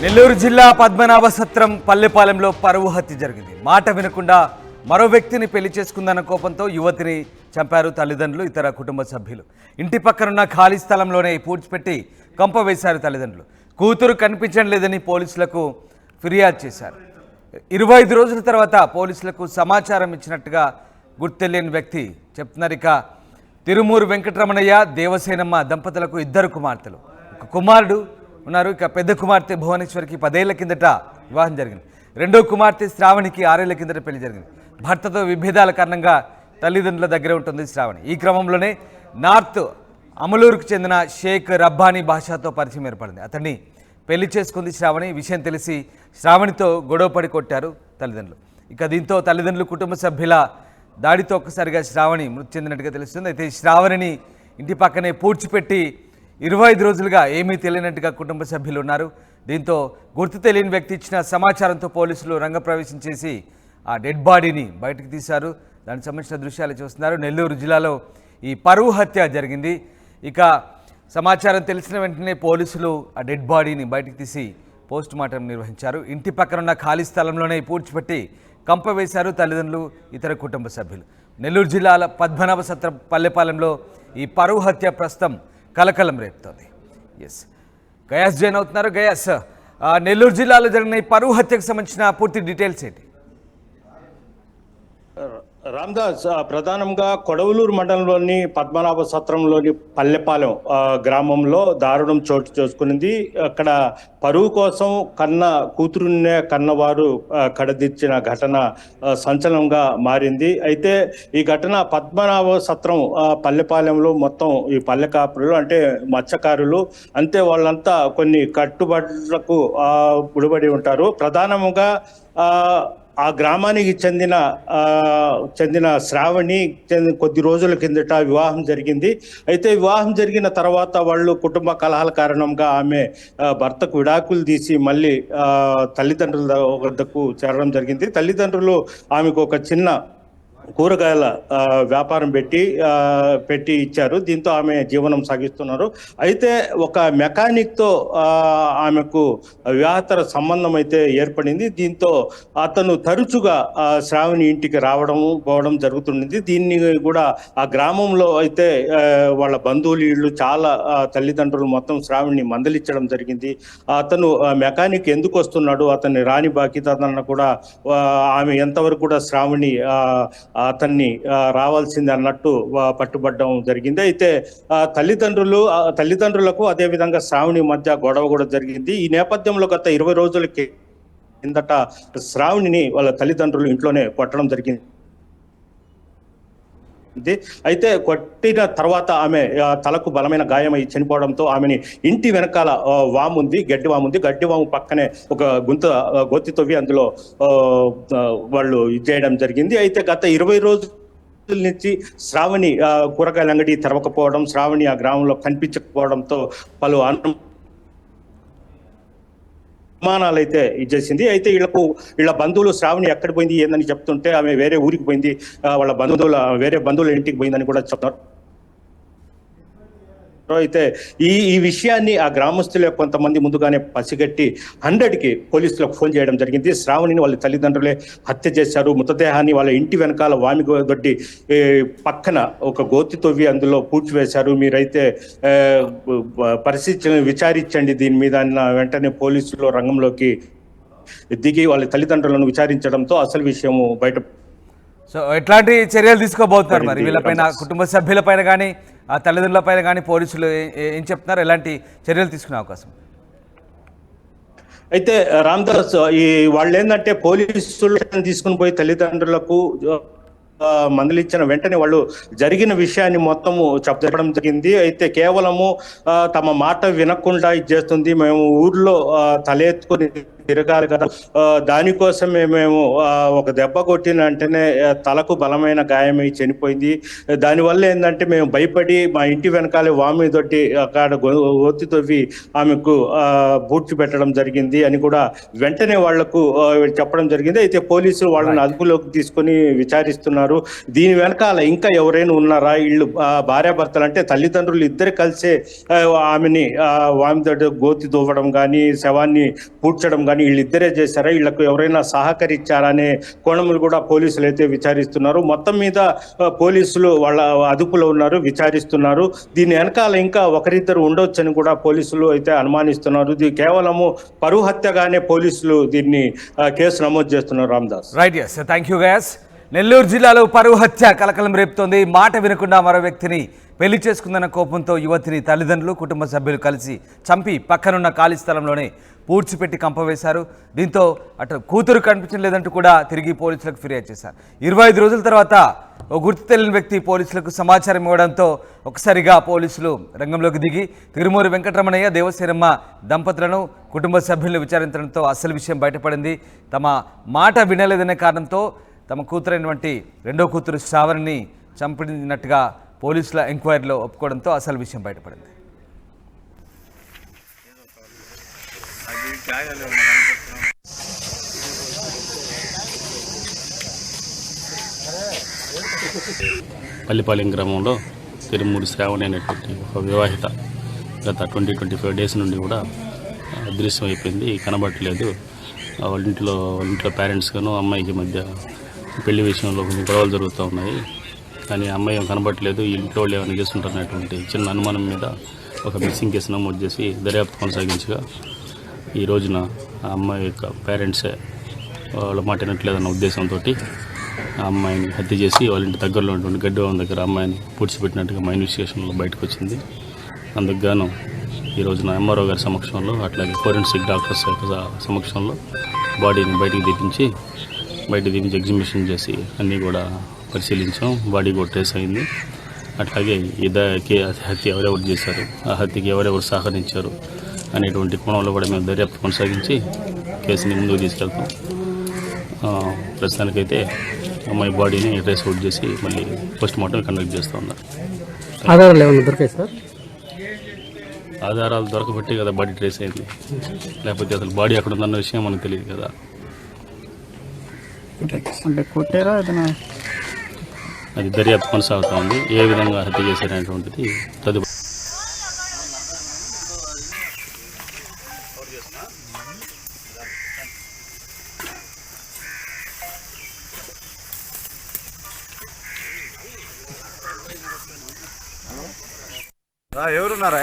నెల్లూరు జిల్లా పద్మనాభ సత్రం పల్లెపాలెంలో పరువు హత్య జరిగింది. మాట వినకుండా మరో వ్యక్తిని పెళ్లి చేసుకుందన్న కోపంతో యువతిని చంపారు తల్లిదండ్రులు, ఇతర కుటుంబ సభ్యులు. ఇంటి పక్కనున్న ఖాళీ స్థలంలోనే పూడ్చిపెట్టి కంప వేశారు తల్లిదండ్రులు. కూతురు కనిపించడం లేదని పోలీసులకు ఫిర్యాదు చేశారు. 25 రోజుల తర్వాత పోలీసులకు సమాచారం ఇచ్చినట్టుగా గుర్తెలియని వ్యక్తి చెప్తున్నారు. ఇక తిరుమూరు వెంకటరమణయ్య, దేవసేనమ్మ దంపతులకు 2 కుమార్తెలు, ఒక కుమారుడు ఉన్నారు. ఇక పెద్ద కుమార్తె భువనేశ్వర్కి 10 ఏళ్ల కిందట వివాహం జరిగింది. రెండో కుమార్తె శ్రావణికి 6 ఏళ్ల కిందట పెళ్లి జరిగింది. భర్తతో విభేదాల కారణంగా తల్లిదండ్రుల దగ్గర ఉంటుంది శ్రావణి. ఈ క్రమంలోనే నార్త్ అమలూరుకు చెందిన షేక్ రబ్బానీ బాషాతో పరిచయం ఏర్పడింది. అతన్ని పెళ్లి చేసుకుంది శ్రావణి. విషయం తెలిసి శ్రావణితో గొడవపడి కొట్టారు తల్లిదండ్రులు. ఇక దీంతో తల్లిదండ్రులు, కుటుంబ సభ్యుల దాడితో ఒక్కసారిగా శ్రావణి మృతి చెందినట్టుగా తెలుస్తుంది. అయితే శ్రావణిని ఇంటి పక్కనే పూడ్చిపెట్టి 25 రోజులుగా ఏమీ తెలియనట్టుగా కుటుంబ సభ్యులు ఉన్నారు. దీంతో గుర్తు తెలియని వ్యక్తి ఇచ్చిన సమాచారంతో పోలీసులు రంగప్రవేశం చేసి ఆ డెడ్ బాడీని బయటకు తీశారు. దానికి సంబంధించిన దృశ్యాలు చూస్తున్నారు. నెల్లూరు జిల్లాలో ఈ పరువు హత్య జరిగింది. ఇక సమాచారం తెలిసిన వెంటనే పోలీసులు ఆ డెడ్ బాడీని బయటకు తీసి పోస్ట్ మార్టం నిర్వహించారు. ఇంటి పక్కనున్న ఖాళీ స్థలంలోనే పూడ్చిపెట్టి కంప వేశారు తల్లిదండ్రులు, ఇతర కుటుంబ సభ్యులు. నెల్లూరు జిల్లాల పద్మనాభ సత్రం పల్లెపాలెంలో ఈ పరువు హత్య ప్రస్తుతం కలకలం రేపుతోంది. గయాస్ జాయిన్ అవుతున్నారు. గయాస్, నెల్లూరు జిల్లాలో జరిగిన ఈ పరువు హత్యకు సంబంధించిన పూర్తి డీటెయిల్స్ ఏంటి? రామ్దాస్, ప్రధానంగా కొడవలూరు మండలంలోని పద్మనాభ సత్రంలోని పల్లెపాలెం గ్రామంలో దారుణం చోటు చేసుకునింది. అక్కడ పరువు కోసం కూతురునే కన్నవారు కడదిచ్చిన ఘటన సంచలనంగా మారింది. అయితే ఈ ఘటన పద్మనాభ సత్రం పల్లెపాలెంలో మొత్తం ఈ పల్లెకాపురులు అంటే మత్స్యకారులు అంతే, వాళ్ళంతా కొన్ని కట్టుబాట్లకు ముడిపడి ఉంటారు. ప్రధానంగా ఆ గ్రామానికి చెందిన శ్రావణి కొద్ది రోజుల కిందట వివాహం జరిగింది. అయితే వివాహం జరిగిన తర్వాత వాళ్ళు కుటుంబ కలహాల కారణంగా ఆమె భర్తకు విడాకులు తీసి మళ్ళీ తల్లిదండ్రుల వద్దకు చేరడం జరిగింది. తల్లిదండ్రులు ఆమెకు ఒక చిన్న కూరగాయల వ్యాపారం పెట్టి ఇచ్చారు. దీంతో ఆమె జీవనం సాగిస్తున్నారు. అయితే ఒక మెకానిక్తో ఆమెకు వివాహేతర సంబంధం అయితే ఏర్పడింది. దీంతో అతను తరచుగా శ్రావణి ఇంటికి పోవడం జరుగుతుంది. దీన్ని కూడా ఆ గ్రామంలో అయితే వాళ్ళ బంధువులు ఇళ్ళు చాలా తల్లిదండ్రులు మొత్తం శ్రావణిని మందలించడం జరిగింది. అతను మెకానిక్ ఎందుకు వస్తున్నాడు, అతన్ని రాని బాధ్యత కూడా ఆమె ఎంతవరకు కూడా శ్రావణి అతన్ని రావాల్సింది అన్నట్టు పట్టుబడడం జరిగింది. అయితే తల్లిదండ్రులకు అదేవిధంగా శ్రావణి మధ్య గొడవ కూడా జరిగింది. ఈ నేపథ్యంలో గత 20 రోజుల కిందట శ్రావణిని వాళ్ళ తల్లిదండ్రులు ఇంట్లోనే కొట్టడం జరిగింది. అయితే కొట్టిన తర్వాత ఆమె తలకు బలమైన గాయమై చనిపోవడంతో ఆమెని ఇంటి వెనకాల గడ్డి వాము పక్కనే ఒక గొత్తి తవ్వి అందులో వాళ్ళు చేయడం జరిగింది. అయితే గత 20 రోజుల నుంచి శ్రావణి కూరగాయల అంగడి తెరవకపోవడం, శ్రావణి ఆ గ్రామంలో కనిపించకపోవడంతో పలు అనుమానాలు అయితే ఇచ్చేసింది. అయితే వీళ్ళ బంధువులు శ్రావణి ఎక్కడ పోయింది ఏందని చెప్తుంటే ఆమె వేరే ఊరికి పోయింది, వాళ్ళ వేరే బంధువుల ఇంటికి పోయిందని కూడా చెప్తున్నారు. అయితే ఈ విషయాన్ని ఆ గ్రామస్తులే కొంతమంది ముందుగానే పసిగట్టి 100కి పోలీసులకు ఫోన్ చేయడం జరిగింది. శ్రావణిని వాళ్ళ తల్లిదండ్రులే హత్య చేశారు. మృతదేహాన్ని వాళ్ళ ఇంటి వెనకాల వామిగొడ్డి పక్కన ఒక గోతి తవ్వి అందులో పూడ్చివేశారు. మీరైతే విచారించండి దీని మీద అన్న వెంటనే పోలీసులు రంగంలోకి దిగి వాళ్ళ తల్లిదండ్రులను విచారించడంతో అసలు విషయం బయట. సో ఎట్లాంటి చర్యలు తీసుకోబోతున్నారు మరి వీళ్ళపైన, కుటుంబ సభ్యులపైన కానీ ఆ తల్లిదండ్రులపైన కానీ పోలీసులు ఏం చెప్తున్నారు, ఎలాంటి చర్యలు తీసుకునే అవకాశం? అయితే రామ్దాస్, వాళ్ళు ఏంటంటే పోలీసులు తీసుకుని పోయి తల్లిదండ్రులకు మందలించిన వెంటనే వాళ్ళు జరిగిన విషయాన్ని మొత్తము చెప్పడం జరిగింది. అయితే కేవలము తమ మాట వినకుండా ఇది చేస్తుంది, మేము ఊర్లో తలెత్తుకొని తిరగాలి కదా. దానికోసమే మేము ఒక దెబ్బ కొట్టిన వెంటనే తలకు బలమైన గాయమై చనిపోయింది. దానివల్ల ఏంటంటే మేము భయపడి మా ఇంటి వెనకాలే వామి తోటి అక్కడ ఒత్తి తవ్వి ఆమెకు బూడ్చి పెట్టడం జరిగింది అని కూడా వెంటనే వాళ్లకు చెప్పడం జరిగింది. అయితే పోలీసులు వాళ్ళని అదుపులోకి తీసుకొని విచారిస్తున్నారు. దీని వెనకాల ఇంకా ఎవరైనా ఉన్నారా, వీళ్ళు భార్యాభర్తలు అంటే తల్లిదండ్రులు ఇద్దరు కలిసే ఆమెని వామితో గోతి దూవడం కానీ శవాన్ని పూడ్చడం కానీ వీళ్ళిద్దరే చేశారా, వీళ్ళకు ఎవరైనా సహకరించారా అనే కోణములు కూడా పోలీసులు అయితే విచారిస్తున్నారు. మొత్తం మీద పోలీసులు వాళ్ళ అదుపులో ఉన్నారు, విచారిస్తున్నారు. దీని వెనకాల ఇంకా ఒకరిద్దరు ఉండొచ్చని కూడా పోలీసులు అయితే అనుమానిస్తున్నారు. ఇది కేవలము పరువు హత్యగానే పోలీసులు దీన్ని కేసు నమోదు చేస్తున్నారు. Ramdas. Right, yes, thank you guys. Nellore జిల్లాలో పరువు హత్య కలకలం రేపుతోంది. మాట వినకుండా మరో వ్యక్తిని పెళ్లి చేసుకుందన్న కోపంతో యువతిని తల్లిదండ్రులు కుటుంబ సభ్యులు కలిసి చంపి పక్కనున్న ఖాళీ స్థలంలోనే పూడ్చిపెట్టి కంపవేశారు. దీంతో అటు కూతురు కనిపించడం లేదంటూ కూడా తిరిగి పోలీసులకు ఫిర్యాదు చేశారు. 25 రోజుల తర్వాత ఓ గుర్తు తెలియని వ్యక్తి పోలీసులకు సమాచారం ఇవ్వడంతో ఒకసారిగా పోలీసులు రంగంలోకి దిగి తిరుమూరి వెంకటరమణయ్య, దేవసేనమ్మ దంపతులను కుటుంబ సభ్యులను విచారించడంతో అసలు విషయం బయటపడింది. తమ మాట వినలేదనే కారణంతో తమ కూతురైనటువంటి రెండో కూతురు శ్రావణిని చంపినట్టుగా పోలీసుల ఎంక్వైరీలో ఒప్పుకోవడంతో అసలు విషయం బయటపడింది. పల్లిపాలెం గ్రామంలో తిరుమూరి శ్రావణి అనేటువంటి ఒక వివాహిత గత 20-25 డేస్ నుండి కూడా అదృశ్యం అయిపోయింది, కనబడట్లేదు. వాళ్ళ ఇంట్లో పేరెంట్స్ గాను అమ్మాయికి మధ్య పెళ్లి విషయంలో కొంచెం గొడవలు జరుగుతూ ఉన్నాయి. కానీ అమ్మాయి ఏం కనబడట్లేదు, ఈ ఇంట్లో వాళ్ళు ఏమైనా చేస్తుంటారనేటువంటి చిన్న అనుమానం మీద ఒక మిస్సింగ్ కేసు నమోదు చేసి దర్యాప్తు కొనసాగించగా ఈ రోజున ఆ అమ్మాయి యొక్క పేరెంట్సే వాళ్ళ మాట వినట్లేదన్న ఉద్దేశంతో ఆ అమ్మాయిని హత్య చేసి వాళ్ళ ఇంటి దగ్గరలో ఉన్నటువంటి గడ్డివాం దగ్గర అమ్మాయిని పూడ్చిపెట్టినట్టుగా మా ఇన్వెస్టిగేషన్లో బయటకు వచ్చింది. అందుకు గాను ఈ రోజున ఎంఆర్ఓ గారి సమక్షంలో అట్లాగే ఫోరెన్సిక్ డాక్టర్స్ యొక్క సమక్షంలో బాడీని బయటికి తీపించి ఎగ్జిబిషన్ చేసి అన్నీ కూడా పరిశీలించాం. బాడీ కూడా ట్రేస్ అయింది. అట్లాగే హత్య ఎవరెవరు చేశారు, ఆ హత్యకి ఎవరెవరు సహకరించారు అనేటువంటి కోణంలో కూడా మేము దర్యాప్తు కొనసాగించి కేసుని ముందుకు తీసుకెళ్తాం. ప్రస్తుతానికైతే అమ్మాయి బాడీని ట్రేస్ అవుట్ చేసి మళ్ళీ పోస్ట్ మార్టం కండక్ట్ చేస్తూ ఉన్నారు. ఆధారాలు ఏమైనా దొరికాయి సార్? ఆధారాలు దొరకబట్టి కదా బాడీ ట్రేస్ అయింది, లేకపోతే అసలు బాడీ ఎక్కడ ఉందన్న విషయం మనకు తెలియదు కదా. అంటే కొట్టారా ఏదైనా? అది దర్యాప్తు కొనసాగుతూ ఉంది. ఏ విధంగా హత్య చేశారనేటువంటిది తదుపరి. ఎవరున్నారా?